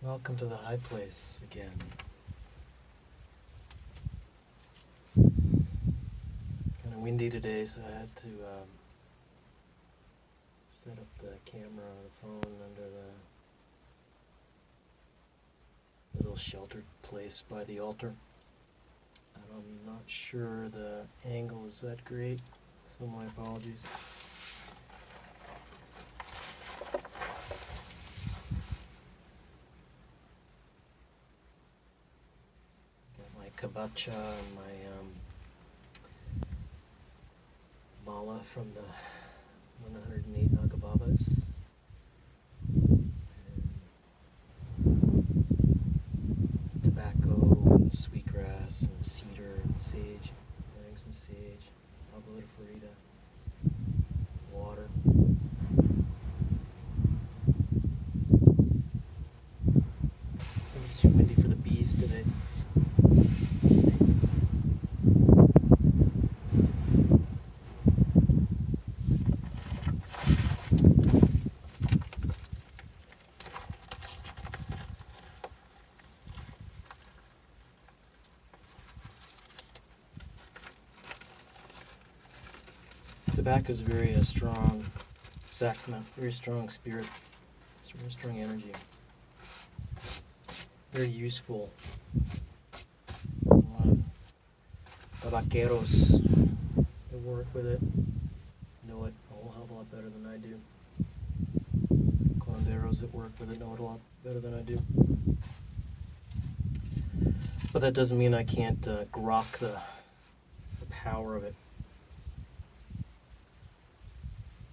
Welcome to the high place again. Kind of windy today, so I had to set up the camera on the phone under the little sheltered place by the altar. I'm not sure the angle is that great, so my apologies. Kabacha and my mala from the 108 Nagababas. And tobacco and sweetgrass and cedar and sage. Burning some sage. Pablo de Farida. Water. I think it's too windy for the bees today. Tobacco is a very strong sacrament, very strong spirit, it's a very strong energy, very useful. A lot of tabaqueros that work with it know it a whole hell of a lot better than I do. Curanderos that work with it know it a lot better than I do. But that doesn't mean I can't grok the power of it.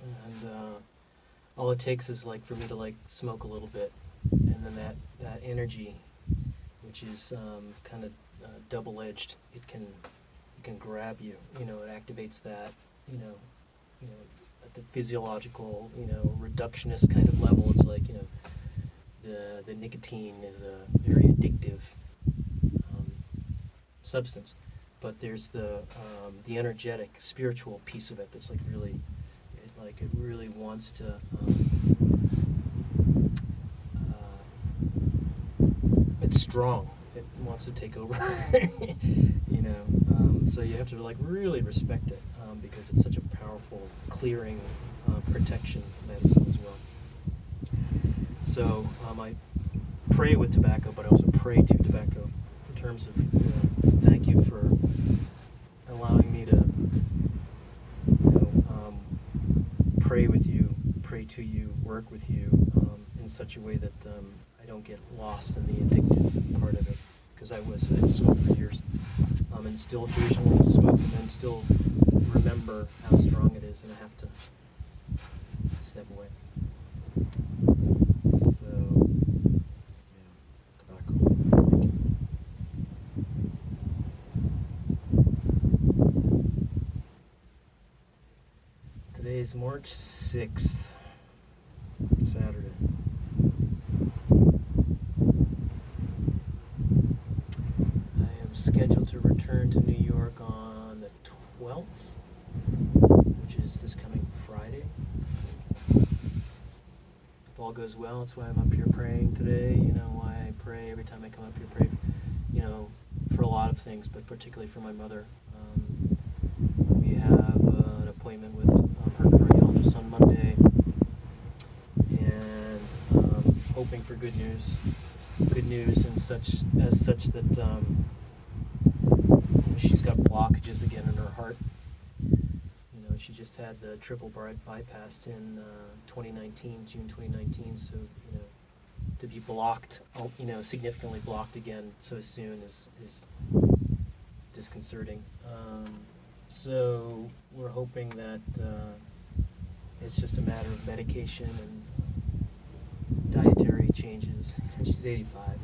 And all it takes is for me to smoke a little bit, and then that energy, which is kind of double-edged, it can grab you. It activates that. At the physiological, reductionist kind of level. It's the nicotine is a very addictive substance, but there's the energetic, spiritual piece of it that's really. It really wants to it's strong. It wants to take over. So you have to really respect it because it's such a powerful clearing protection medicine as well. So I pray with tobacco, but I also pray to tobacco in terms of thank you for allowing me to pray with you, pray to you, work with you in such a way that I don't get lost in the addictive part of it, because I smoked for years and still occasionally smoke and then still remember how strong it is, and I have to step away. So, yeah, tobacco. Today is March 6th, Saturday. I am scheduled to return to New York on the 12th, which is this coming Friday. If all goes well, that's why I'm up here praying today. Why I pray every time I come up here, pray, for a lot of things, but particularly for my mother. We have an appointment with her cardiologist on Monday, and hoping for good news and such that she's got blockages again in her heart. She just had the triple bypass in 2019, June 2019. So to be blocked, significantly blocked again so soon is disconcerting. So we're hoping that it's just a matter of medication and dietary changes. She's 85.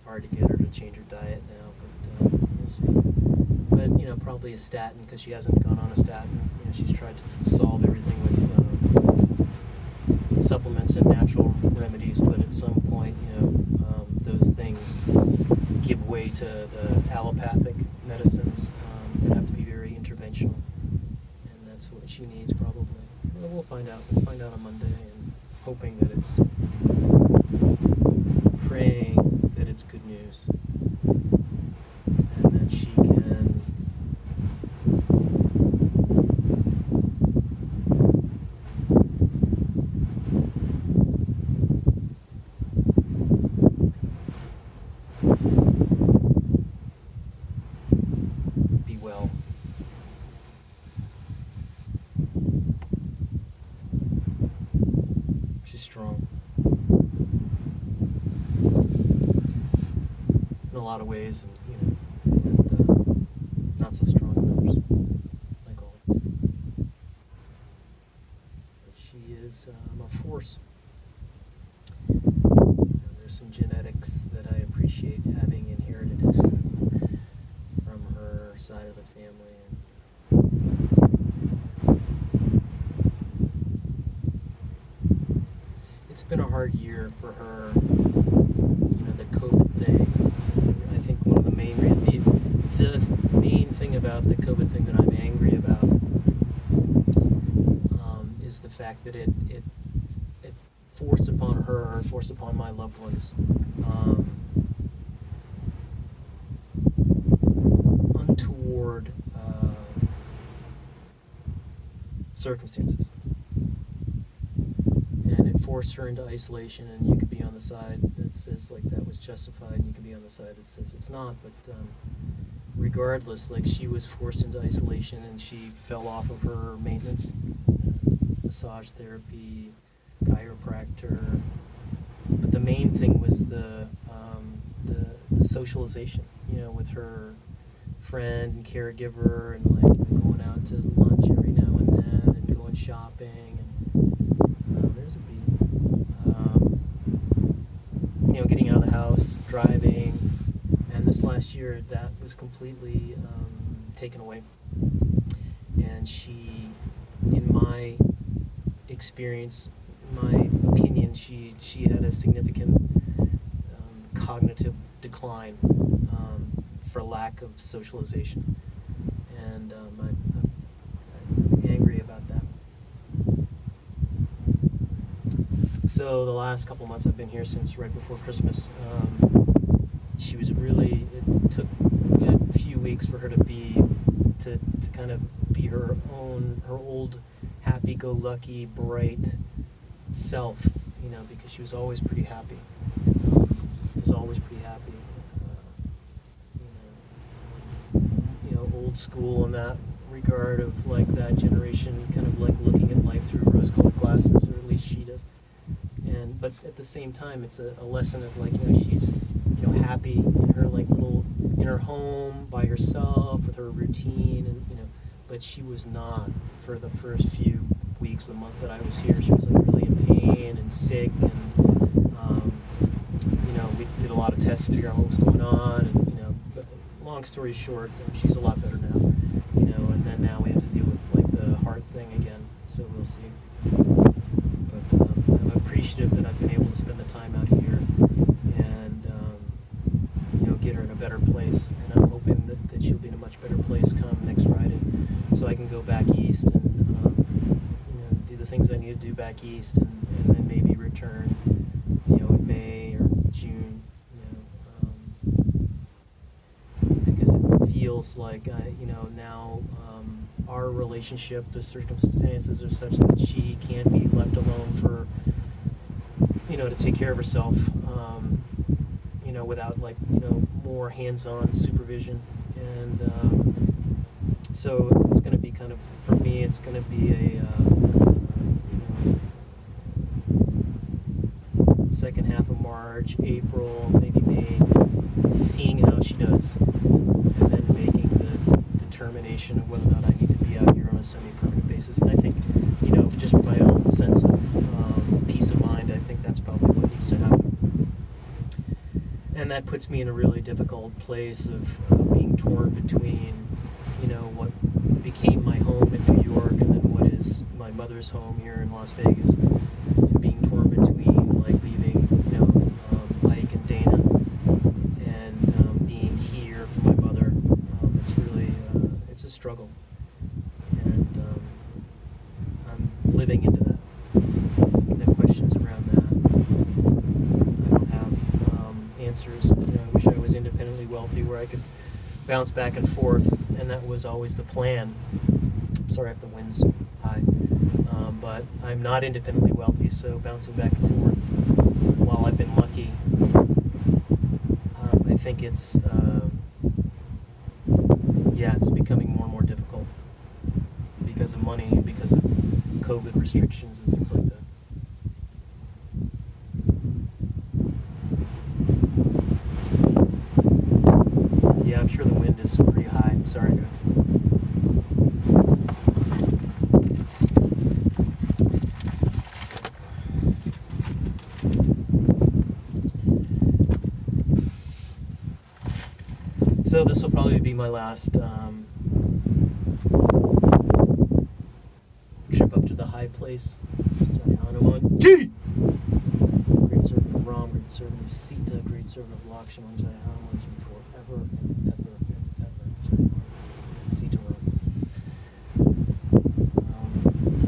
Hard to get her to change her diet now, but we'll see. But probably a statin, because she hasn't gone on a statin. She's tried to solve everything with supplements and natural remedies, but at some point, those things give way to the allopathic medicines that have to be very interventional, and that's what she needs probably. Well, we'll find out. We'll find out on Monday, and hoping that it's, praying that it's good news, and that she can be well. She's strong in a lot of ways, and not so strong in others, like always. But she is a force. There's some genetics that I appreciate having inherited from her side of the family. It's been a hard year for her. The COVID thing. I think one of the main thing about the COVID thing that I'm angry about is the fact that it forced upon her, forced upon my loved ones, untoward circumstances. And it forced her into isolation, and you could be on the side that says like that was justified, and you can be on the side that says it's not. But regardless, like, she was forced into isolation, and she fell off of her maintenance, massage therapy, chiropractor. But the main thing was the socialization, with her friend and caregiver, and like going out to lunch every now and then, and going shopping, and there's a bee. Getting out of the house, driving, and this last year that was completely taken away. And she, in my experience, my opinion, she had a significant cognitive decline for lack of socialization, and I'm angry about that. So the last couple months I've been here since right before Christmas. She was really, it took a few weeks for her to kind of be her old happy-go-lucky, bright self, because she was always pretty happy. Old school in that regard, of like that generation kind of like looking at life through rose-colored glasses, or at least she does. But at the same time, it's a lesson of like, she's happy in her like little in her home by herself with her routine, and but she was not for the first few weeks, the month that I was here. She was like really in pain and sick, and we did a lot of tests to figure out what was going on, and but long story short, she's a lot better now, and then now we have to deal with like the heart thing again, so we'll see. But I'm appreciative that I've been able to spend the time out here and get her in a better place, and I'm hoping that she'll be in a much better place come next Friday, so I can go back east and do the things I need to do back east, and then maybe return in May or June, because it feels like now our relationship, the circumstances are such that she can't be left alone for to take care of herself, without like more hands-on supervision. And so it's going to be kind of, for me, it's going to be a second half of March, April, maybe May, seeing how she does, and then making the determination of whether or not I need to be out here on a semi-permanent basis. And I think, just for my own sense of peace of mind, I think that's probably what needs to happen. And that puts me in a really difficult place of being torn between, what became my home in New York, and then what is my mother's home here in Las Vegas, and being torn between like leaving, Ike and Dana, and being here for my mother. It's really, it's a struggle, and I'm living into that. The questions wealthy where I could bounce back and forth, and that was always the plan. Sorry if the wind's high. But I'm not independently wealthy, so bouncing back and forth, while I've been lucky, I think it's becoming more and more difficult because of money and because of COVID restrictions and things like that. Yeah, I'm sure the wind is pretty high. I'm sorry, guys. So this will probably be my last trip up to the high place. Sorry, Hanuman. G! Great servant of Ram, great servant of Sita, great servant of Lakshman, Jai Hanumanji forever and ever and ever. Jai Sita Ram.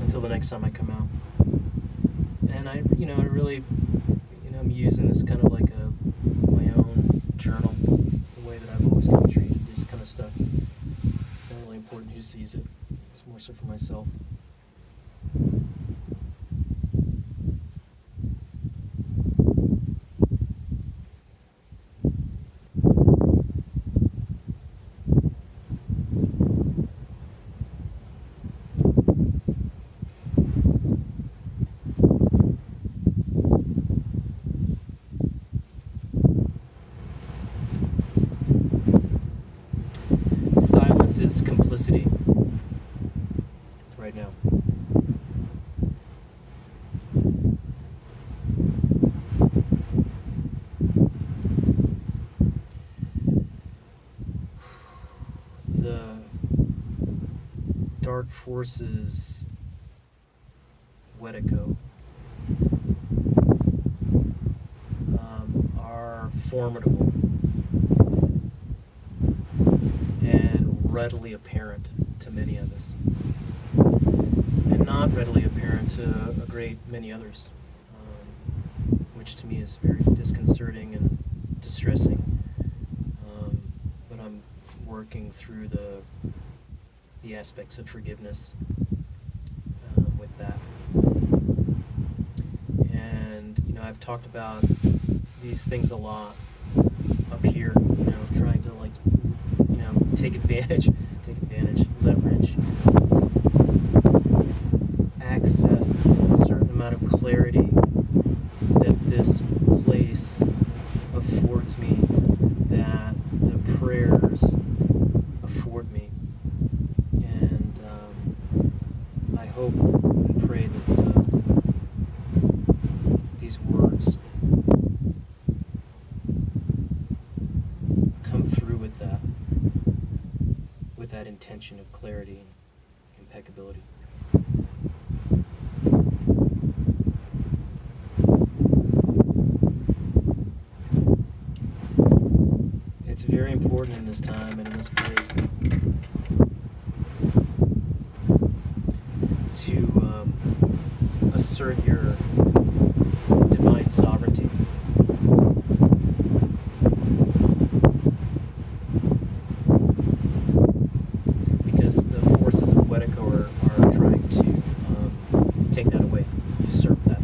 Until the next time I come out. And I really, I'm using this kind of like my own journal. Way that I've always kind of treated this kind of stuff. It's not really important who sees it. It's more so for myself. Silence is complicity right now. The dark forces, Wetiko, are formidable and readily apparent to many of us, and not readily apparent to a great many others, which to me is very disconcerting and distressing. But I'm working through the aspects of forgiveness with that. And I've talked about these things a lot up here, trying to take advantage, leverage, access a certain amount of clarity that this place affords me, that the prayers afford me. And I hope and pray that these words come through with that intention of clarity and impeccability. It's very important in this time and in this place to assert your divine sovereignty. Because the forces of Wetiko are trying to take that away, usurp that.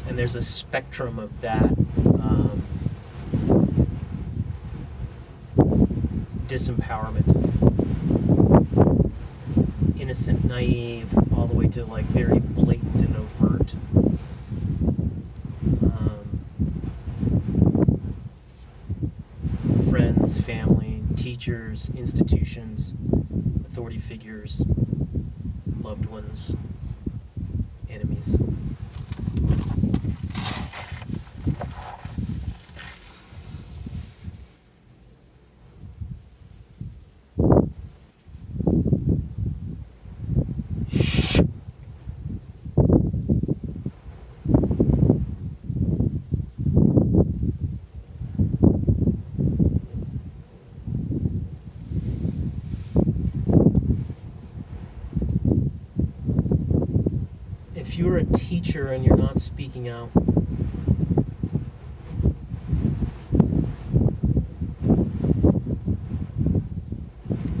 And there's a spectrum of that disempowerment. Innocent, naive, all the way to very blatant and overt. Friends, family, teachers, institutions, authority figures, loved ones, enemies. If you're a teacher and you're not speaking out,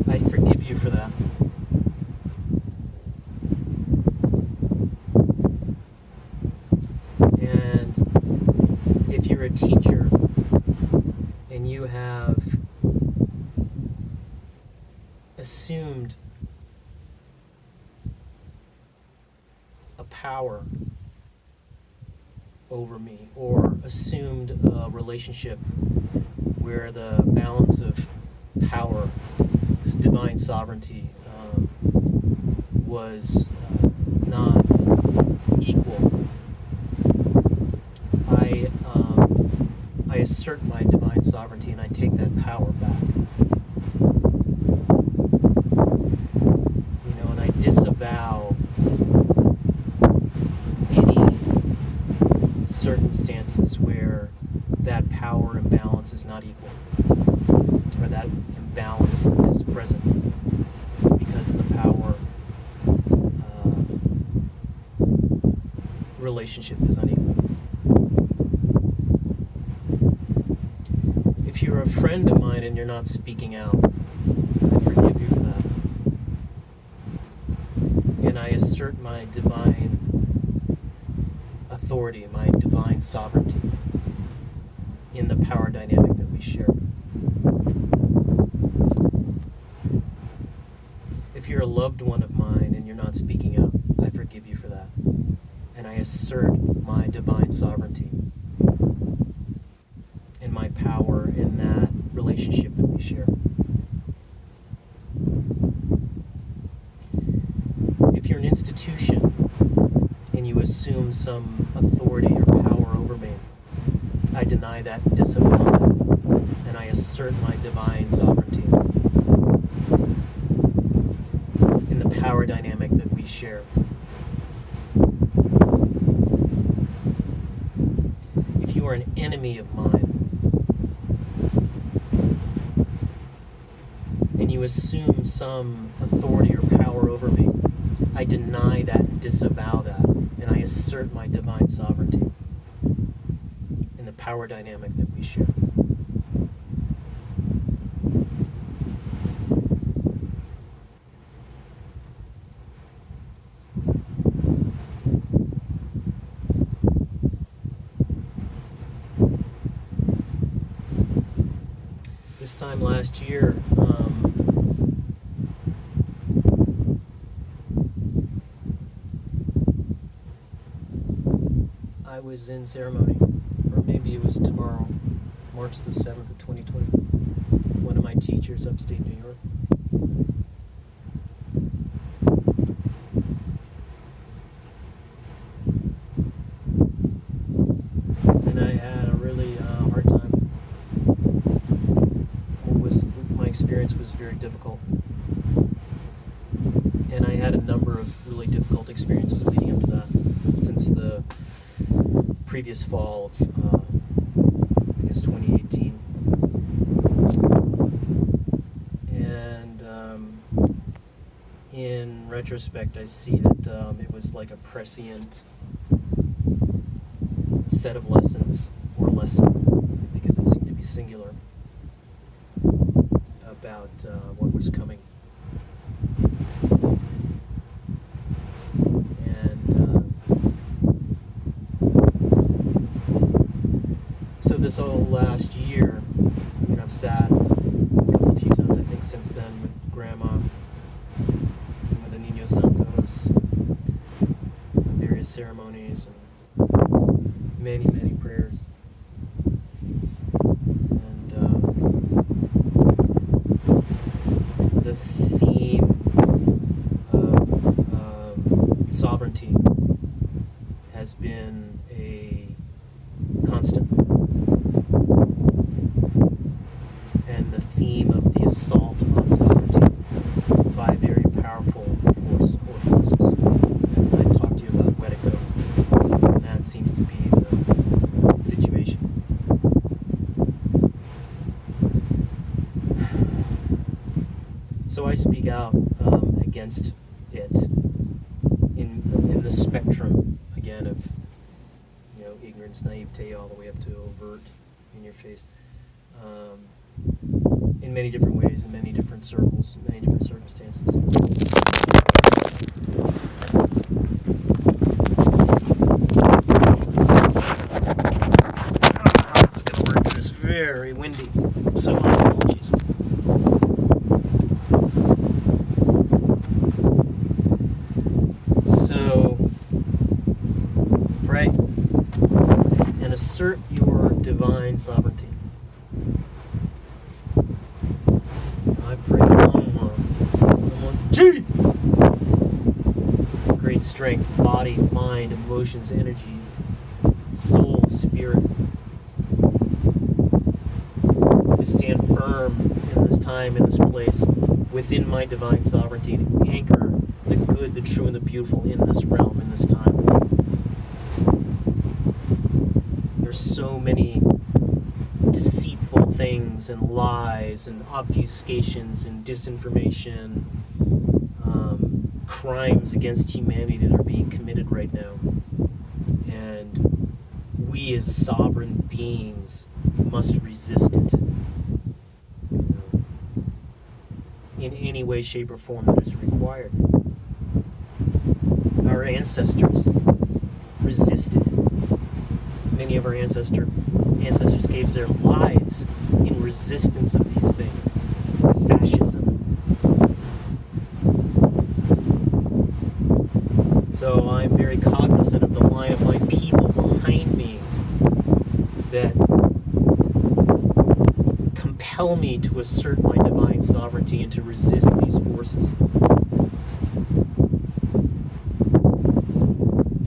I forgive you for that. And if you're a teacher and you have assumed a power over me, or assumed a relationship where the balance of power, this divine sovereignty, was not equal, I assert my divine sovereignty and I take that power back. You know, and I disavow any circumstances where that power imbalance is not equal, or that imbalance is present because the power relationship is unequal. If you're a friend of mine and you're not speaking out, I forgive you for that. And I assert my divine authority, my divine sovereignty in the power dynamic that we share. If you're a loved one of mine and you're not speaking out, I forgive you for that. And I assert my divine sovereignty and my power in that relationship that we share. If you're an institution and you assume some authority or power over me, I deny that and disavow that, and I assert my divine sovereignty in the power dynamic that we share. If you are an enemy of mine, and you assume some authority or power over me, I deny that and disavow that, and I assert my divine sovereignty in the power dynamic that we share. This time last year, I was in ceremony, or maybe it was tomorrow, March the 7th of 2020. One of my teachers, upstate New York. And I had a really hard time. My experience was very difficult. And I had a number of really difficult experiences leading up to that, since the previous fall of, I guess, 2018. And in retrospect, I see that it was like a prescient set of lessons, or lesson, because it seemed to be singular, about what was coming. So this whole last year, you know, I've sat a few times, I think, since then with Grandma, with the Niños Santos, various ceremonies, and many, many prayers. And the theme of sovereignty has been a constant. And the theme of the assault on sovereignty by a very powerful force or forces. And I talked to you about Wetiko, and that seems to be the situation. So I speak out against it in the spectrum again, of ignorance, naivete, all the way up to overt, in your face, in many different ways, in many different circles, in many different circumstances. This is going to work. It's very windy, so my apologies. So, pray and assert your divine sovereignty. I pray G! Great strength, body, mind, emotions, energy, soul, spirit. To stand firm in this time, in this place, within my divine sovereignty, to anchor the good, the true, and the beautiful in this realm, in this time. There's so many deceitful things and lies and obfuscations and disinformation, crimes against humanity that are being committed right now. And we as sovereign beings must resist it in any way, shape, or form that is required. Our ancestors resisted. Many of our ancestors gave their lives in resistance of these things. Fascism. So I'm very cognizant of the line of my people behind me that compel me to assert my divine sovereignty and to resist these forces.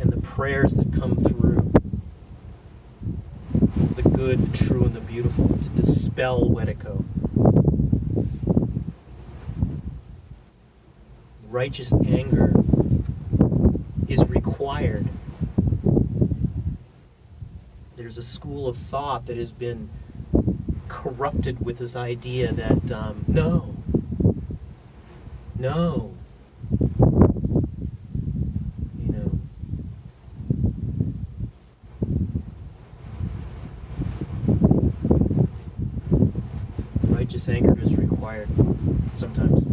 And the prayers that come through, the good, the true, and the beautiful, to dispel Wetiko. Righteous anger is required. There's a school of thought that has been corrupted with this idea that no, righteous anger is required sometimes.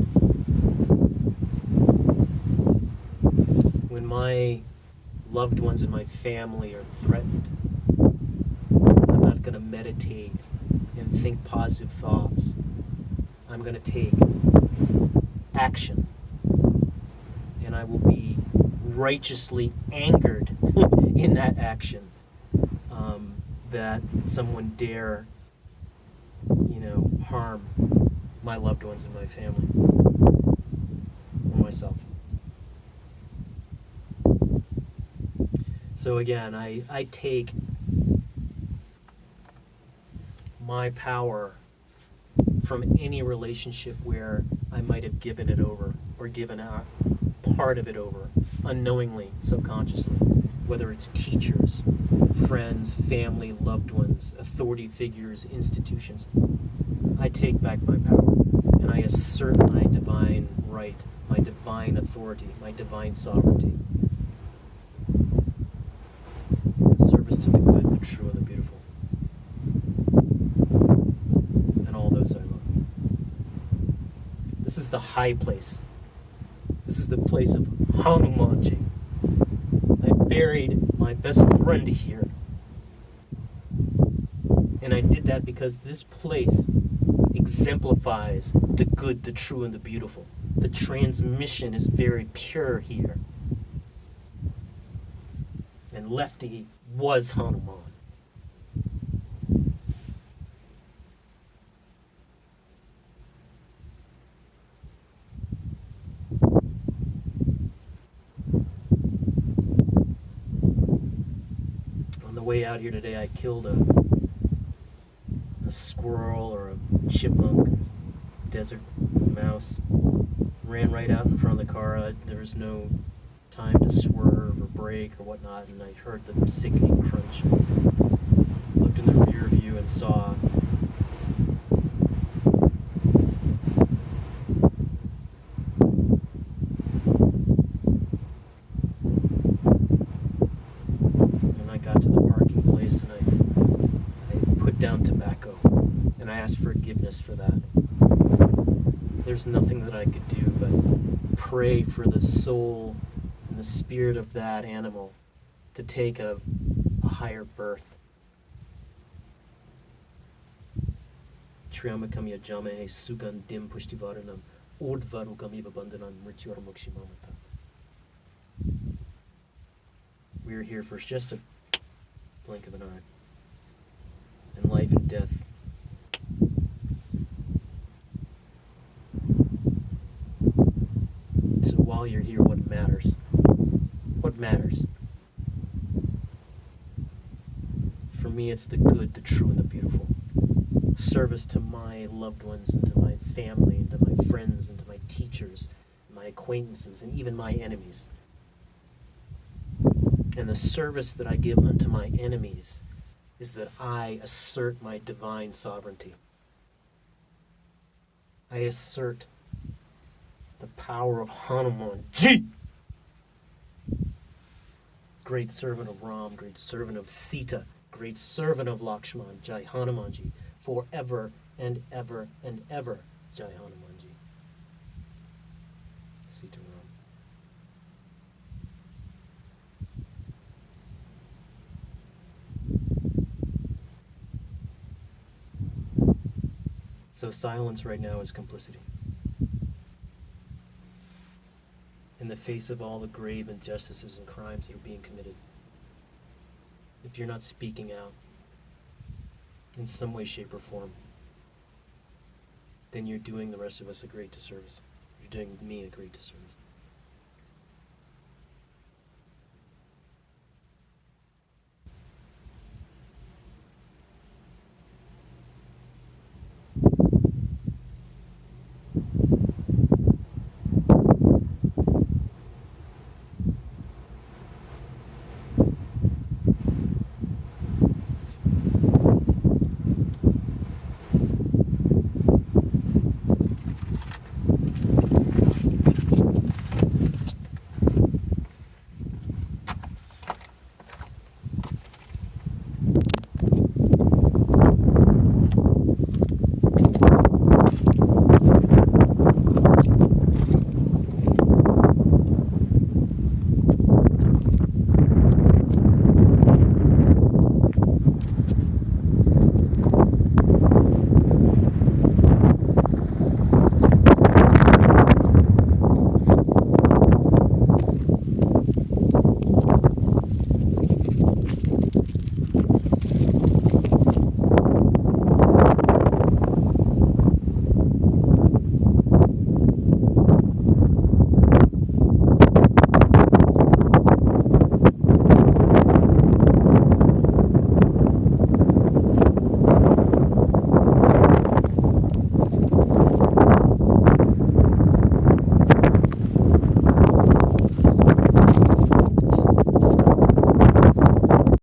When my loved ones in my family are threatened, I'm not going to meditate and think positive thoughts. I'm going to take action. And I will be righteously angered in that action that someone dare, harm my loved ones in my family or myself. So again, I take my power from any relationship where I might have given it over or given a part of it over unknowingly, subconsciously, whether it's teachers, friends, family, loved ones, authority figures, institutions. I take back my power and I assert my divine right, my divine authority, my divine sovereignty in service to the good, the true, and the beautiful, and all those I love. This is the high place. This is the place of Hanumanji. I buried my best friend here. And I did that because this place exemplifies the good, the true, and the beautiful. The transmission is very pure here. And Lefty was Hanuman. On the way out here today, I killed a squirrel or a chipmunk, a desert mouse. Ran right out in front of the car. There was no time to swerve or brake or whatnot, and I heard the sickening crunch. Looked in the rear view and saw awareness for that. There's nothing that I could do but pray for the soul and the spirit of that animal to take a higher birth. Triyamakam yajamahe sugan dim pushtivaranam urdvarugami babandhanam mrityuramokshimamata. We're here for just a blink of an eye. And life and death. So while you're here, what matters? What matters? For me, it's the good, the true, and the beautiful. Service to my loved ones, and to my family, and to my friends, and to my teachers, and my acquaintances, and even my enemies. And the service that I give unto my enemies is that I assert my divine sovereignty. I assert the power of Hanumanji, great servant of Ram, great servant of Sita, great servant of Lakshman, Jai Hanumanji, forever and ever and ever, Jai Hanumanji. Sita Ram. So silence right now is complicity. In the face of all the grave injustices and crimes that are being committed. If you're not speaking out in some way, shape, or form, then you're doing the rest of us a great disservice. You're doing me a great disservice.